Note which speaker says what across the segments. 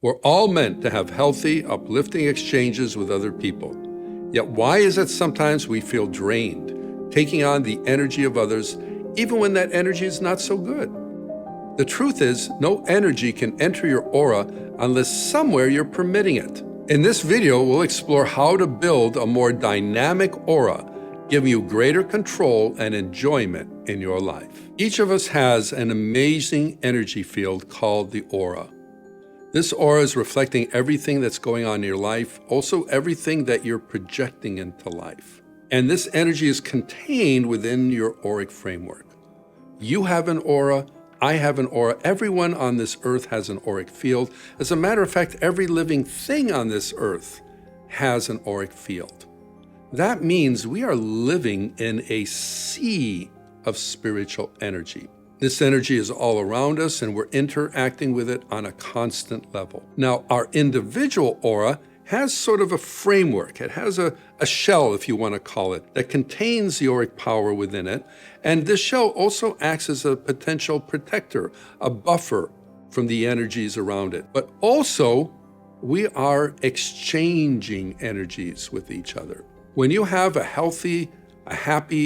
Speaker 1: We're all meant to have healthy, uplifting exchanges with other people. Yet why is it sometimes we feel drained, taking on the energy of others, even when that energy is not so good? The truth is, no energy can enter your aura unless somewhere you're permitting it. In this video, we'll explore how to build a more dynamic aura, giving you greater control and enjoyment in your life. Each of us has an amazing energy field called the aura. This aura is reflecting everything that's going on in your life, also everything that you're projecting into life. And this energy is contained within your auric framework. You have an aura, I have an aura, everyone on this earth has an auric field. As a matter of fact, every living thing on this earth has an auric field. That means we are living in a sea of spiritual energy. This energy is all around us and we're interacting with it on a constant level. Now, our individual aura has sort of a framework. It has a shell, if you want to call it, that contains the auric power within it. And this shell also acts as a potential protector, a buffer from the energies around it. But also, we are exchanging energies with each other. When you have a happy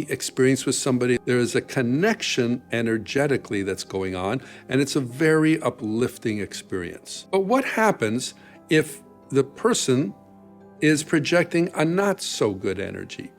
Speaker 1: experience with somebody, there is a connection energetically that's going on, and it's a very uplifting experience. But what happens if the person is projecting a not so good energy?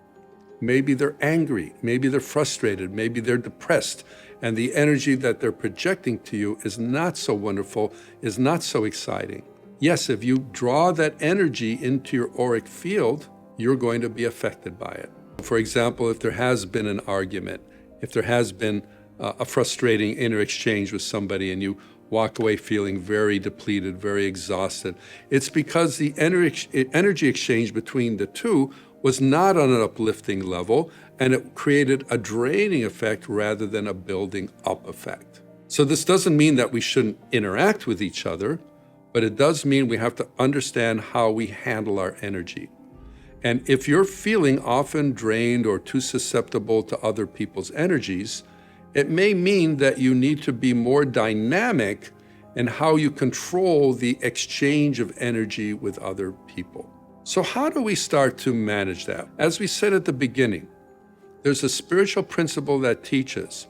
Speaker 1: Maybe they're angry, maybe they're frustrated, maybe they're depressed, and the energy that they're projecting to you is not so wonderful, is not so exciting. Yes, if you draw that energy into your auric field, you're going to be affected by it. For example, if there has been an argument, if there has been a frustrating inner exchange with somebody and you walk away feeling very depleted, very exhausted, it's because the energy exchange between the two was not on an uplifting level, and it created a draining effect rather than a building up effect. So this doesn't mean that we shouldn't interact with each other, but it does mean we have to understand how we handle our energy. And if you're feeling often drained or too susceptible to other people's energies, it may mean that you need to be more dynamic in how you control the exchange of energy with other people. So how do we start to manage that? As we said at the beginning, there's a spiritual principle that teaches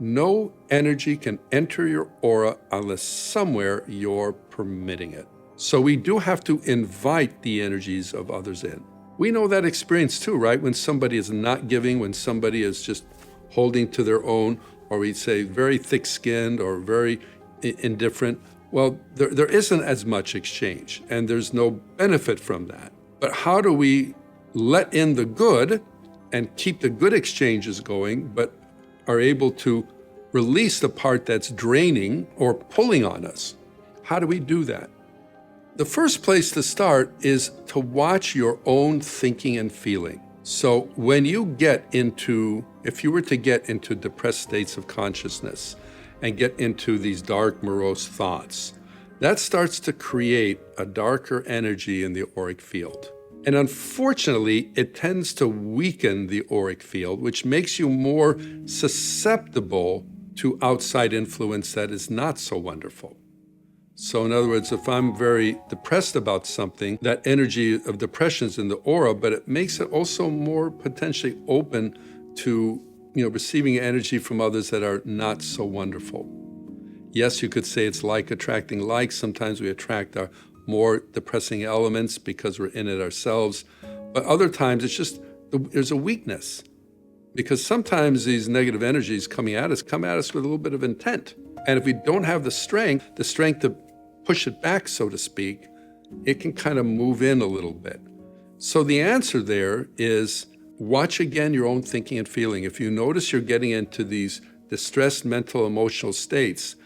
Speaker 1: no energy can enter your aura unless somewhere you're permitting it. So we do have to invite the energies of others in. We know that experience too, right? When somebody is not giving, when somebody is just holding to their own, or we'd say very thick-skinned or very indifferent, well, there isn't as much exchange and there's no benefit from that. But how do we let in the good and keep the good exchanges going, but are able to release the part that's draining or pulling on us? How do we do that? The first place to start is to watch your own thinking and feeling. So when you if you were to get into depressed states of consciousness and get into these dark, morose thoughts, that starts to create a darker energy in the auric field. And unfortunately, it tends to weaken the auric field, which makes you more susceptible to outside influence that is not so wonderful. So in other words, if I'm very depressed about something, that energy of depression is in the aura, but it makes it also more potentially open to, receiving energy from others that are not so wonderful. Yes, you could say it's like attracting like. Sometimes we attract our more depressing elements because we're in it ourselves. But other times it's just, there's a weakness. Because sometimes these negative energies come at us with a little bit of intent. And if we don't have the strength to push it back, so to speak, it can kind of move in a little bit. So the answer there is watch again your own thinking and feeling. If you notice you're getting into these distressed mental, emotional states,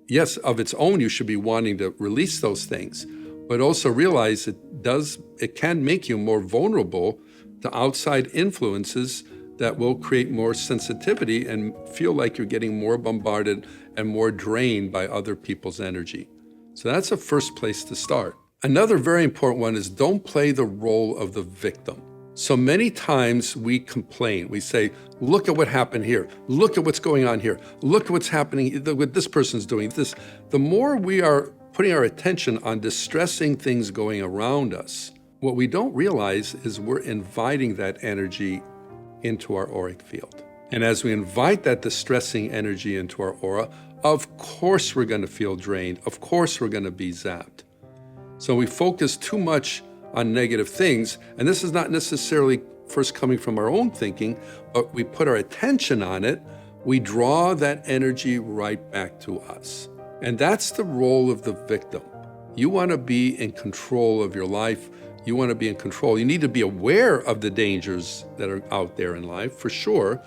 Speaker 1: yes, of its own, you should be wanting to release those things, but also realize it can make you more vulnerable to outside influences that will create more sensitivity and feel like you're getting more bombarded and more drained by other people's energy. So that's a first place to start. Another very important one is don't play the role of the victim. So many times we complain. We say, look at what happened here. Look at what's going on here. Look at what's happening, what this person's doing. The more we are putting our attention on distressing things going around us, what we don't realize is we're inviting that energy into our auric field. And as we invite that distressing energy into our aura, of course we're going to feel drained. Of course we're going to be zapped. So we focus too much on negative things, and this is not necessarily first coming from our own thinking, but we put our attention on it, we draw that energy right back to us. And that's the role of the victim. You want to be in control of your life. You want to be in control. You need to be aware of the dangers that are out there in life, for sure,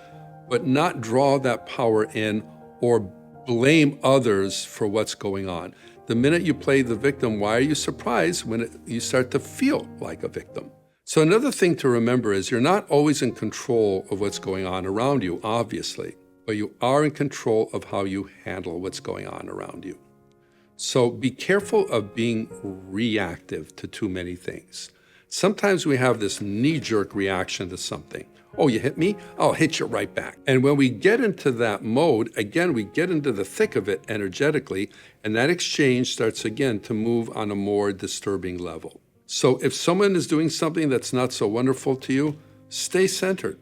Speaker 1: but not draw that power in or blame others for what's going on. The minute you play the victim, why are you surprised when you start to feel like a victim? So another thing to remember is you're not always in control of what's going on around you, obviously, but you are in control of how you handle what's going on around you. So be careful of being reactive to too many things. Sometimes we have this knee-jerk reaction to something. Oh, you hit me? I'll hit you right back. And when we get into that mode, again, we get into the thick of it energetically, and that exchange starts again to move on a more disturbing level. So if someone is doing something that's not so wonderful to you, stay centered.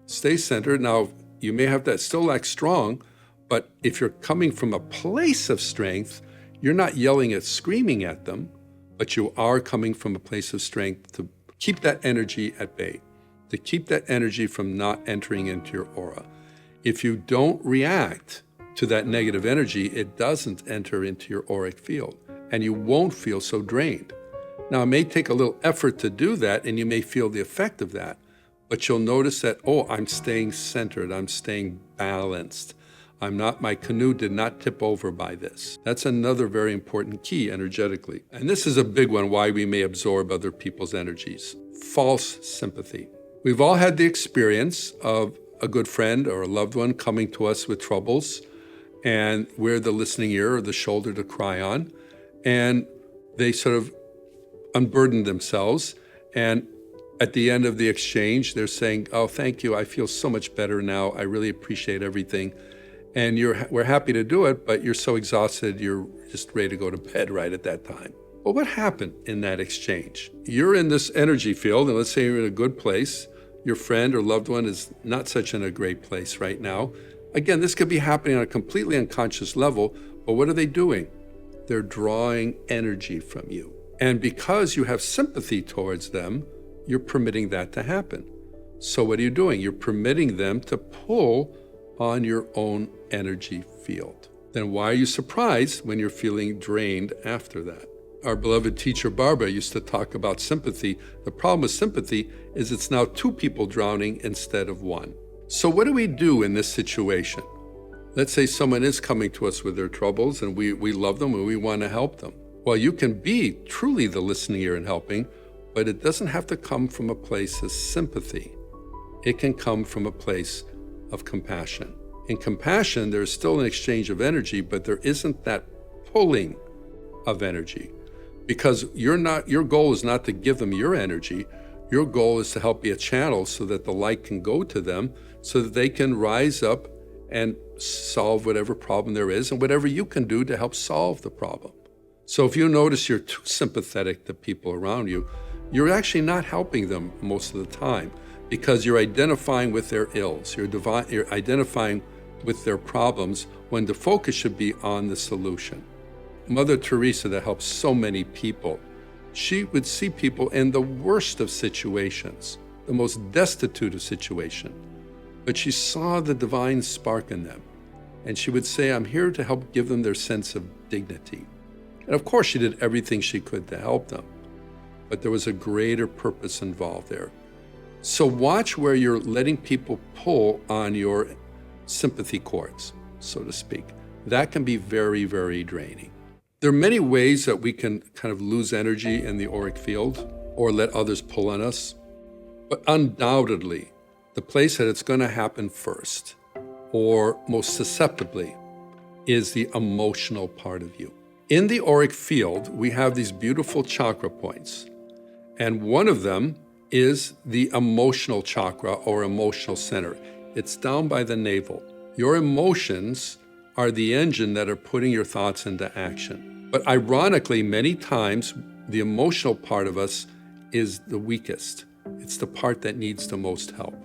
Speaker 1: Stay centered. Now, you may have that still act strong, but if you're coming from a place of strength, you're not yelling and screaming at them, but you are coming from a place of strength to keep that energy at bay, to keep that energy from not entering into your aura. If you don't react to that negative energy, it doesn't enter into your auric field, and you won't feel so drained. Now, it may take a little effort to do that, and you may feel the effect of that, but you'll notice that, oh, I'm staying centered, I'm staying balanced. My canoe did not tip over by this. That's another very important key energetically. And this is a big one, why we may absorb other people's energies. False sympathy. We've all had the experience of a good friend or a loved one coming to us with troubles, and we're the listening ear or the shoulder to cry on, and they sort of unburden themselves, and at the end of the exchange, they're saying, oh, thank you, I feel so much better now, I really appreciate everything. And we're happy to do it, but you're so exhausted, you're just ready to go to bed right at that time. Well, what happened in that exchange? You're in this energy field, and let's say you're in a good place. Your friend or loved one is not such in a great place right now. Again, this could be happening on a completely unconscious level, but what are they doing? They're drawing energy from you. And because you have sympathy towards them, you're permitting that to happen. So what are you doing? You're permitting them to pull on your own energy field. Then why are you surprised when you're feeling drained after that? Our beloved teacher Barbara used to talk about sympathy. The problem with sympathy is it's now two people drowning instead of one. So what do we do in this situation? Let's say someone is coming to us with their troubles and we love them and we want to help them. Well, you can be truly the listening ear and helping, but it doesn't have to come from a place of sympathy. It can come from a place of compassion. In compassion, there's still an exchange of energy, but there isn't that pulling of energy. Because your goal is not to give them your energy. Your goal is to help be a channel so that the light can go to them, so that they can rise up and solve whatever problem there is and whatever you can do to help solve the problem. So if you notice you're too sympathetic to people around you, you're actually not helping them most of the time because you're identifying with their ills. You're identifying with their problems when the focus should be on the solution. Mother Teresa, that helps so many people, she would see people in the worst of situations, the most destitute of situations, but she saw the divine spark in them. And she would say, I'm here to help give them their sense of dignity. And of course, she did everything she could to help them, but there was a greater purpose involved there. So watch where you're letting people pull on your sympathy cords, so to speak. That can be very, very draining. There are many ways that we can kind of lose energy in the auric field or let others pull on us, but undoubtedly, the place that it's going to happen first or most susceptibly is the emotional part of you. In the auric field, we have these beautiful chakra points, and one of them is the emotional chakra or emotional center. It's down by the navel. Your emotions are the engine that are putting your thoughts into action. But ironically, many times, the emotional part of us is the weakest. It's the part that needs the most help.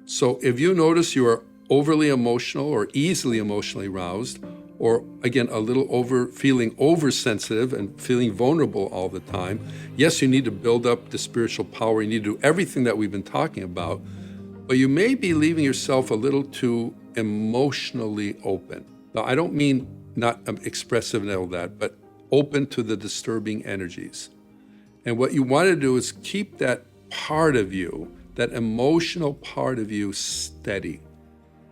Speaker 1: So if you notice you are overly emotional or easily emotionally aroused, or again, a little feeling oversensitive and feeling vulnerable all the time, yes, you need to build up the spiritual power. You need to do everything that we've been talking about, but you may be leaving yourself a little too emotionally open. Now, I don't mean not expressive and all that, but open to the disturbing energies. And what you want to do is keep that part of you, that emotional part of you, steady.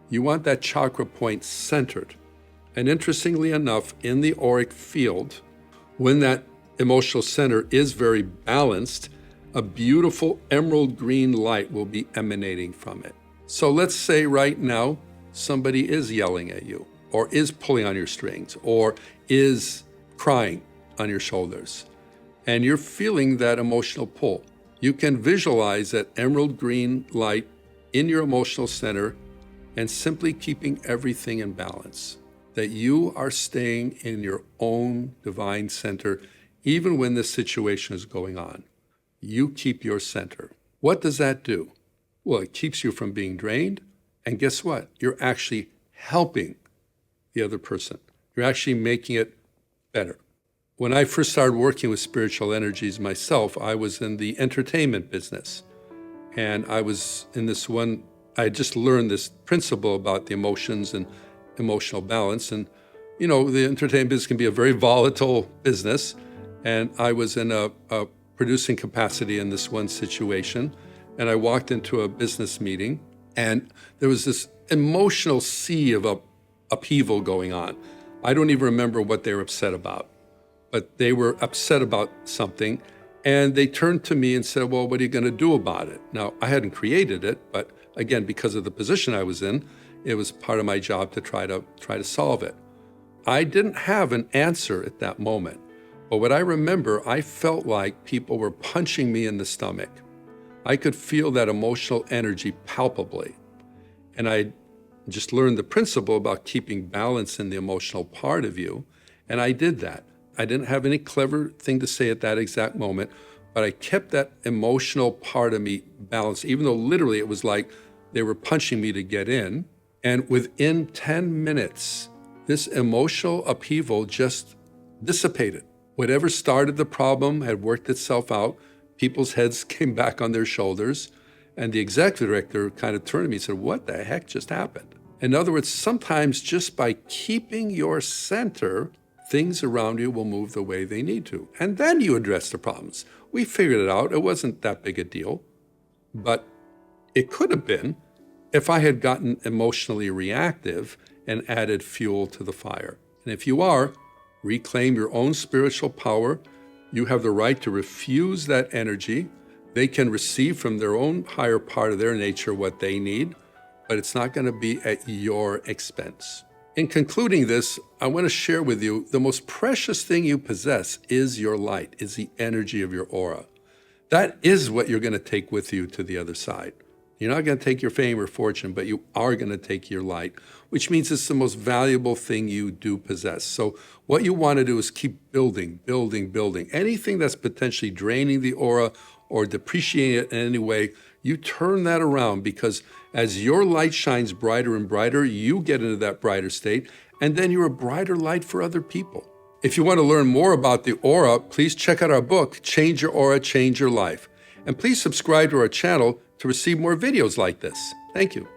Speaker 1: You want that chakra point centered. And interestingly enough, in the auric field, when that emotional center is very balanced, a beautiful emerald green light will be emanating from it. So let's say right now, somebody is yelling at you, or is pulling on your strings, or is crying on your shoulders, and you're feeling that emotional pull. You can visualize that emerald green light in your emotional center and simply keeping everything in balance. That you are staying in your own divine center, even when this situation is going on. You keep your center. What does that do? Well, it keeps you from being drained. And guess what? You're actually helping the other person. You're actually making it better. When I first started working with spiritual energies myself, I was in the entertainment business. And I was in I just learned this principle about the emotions and emotional balance. And, the entertainment business can be a very volatile business. And I was in a producing capacity in this one situation. And I walked into a business meeting, and there was this emotional sea of upheaval going on. I don't even remember what they were upset about, but they were upset about something. And they turned to me and said, well, what are you going to do about it? Now, I hadn't created it, but again, because of the position I was in, it was part of my job to try to solve it. I didn't have an answer at that moment. But what I remember, I felt like people were punching me in the stomach. I could feel that emotional energy palpably. And I just learned the principle about keeping balance in the emotional part of you. And I did that. I didn't have any clever thing to say at that exact moment, but I kept that emotional part of me balanced, even though literally it was like they were punching me to get in. And within 10 minutes, this emotional upheaval just dissipated. Whatever started the problem had worked itself out. People's heads came back on their shoulders. And the executive director kind of turned to me and said, what the heck just happened? In other words, sometimes just by keeping your center, things around you will move the way they need to. And then you address the problems. We figured it out. It wasn't that big a deal. But it could have been if I had gotten emotionally reactive and added fuel to the fire. And if you are, reclaim your own spiritual power. You have the right to refuse that energy. They can receive from their own higher part of their nature what they need, but it's not going to be at your expense. In concluding this, I want to share with you the most precious thing you possess is your light, is the energy of your aura. That is what you're going to take with you to the other side. You're not going to take your fame or fortune, but you are going to take your light, which means it's the most valuable thing you do possess. So what you want to do is keep building, building, building. Anything that's potentially draining the aura or depreciating it in any way, you turn that around, because as your light shines brighter and brighter, you get into that brighter state, and then you're a brighter light for other people. If you want to learn more about the aura, please check out our book, Change Your Aura, Change Your Life. And please subscribe to our channel to receive more videos like this. Thank you.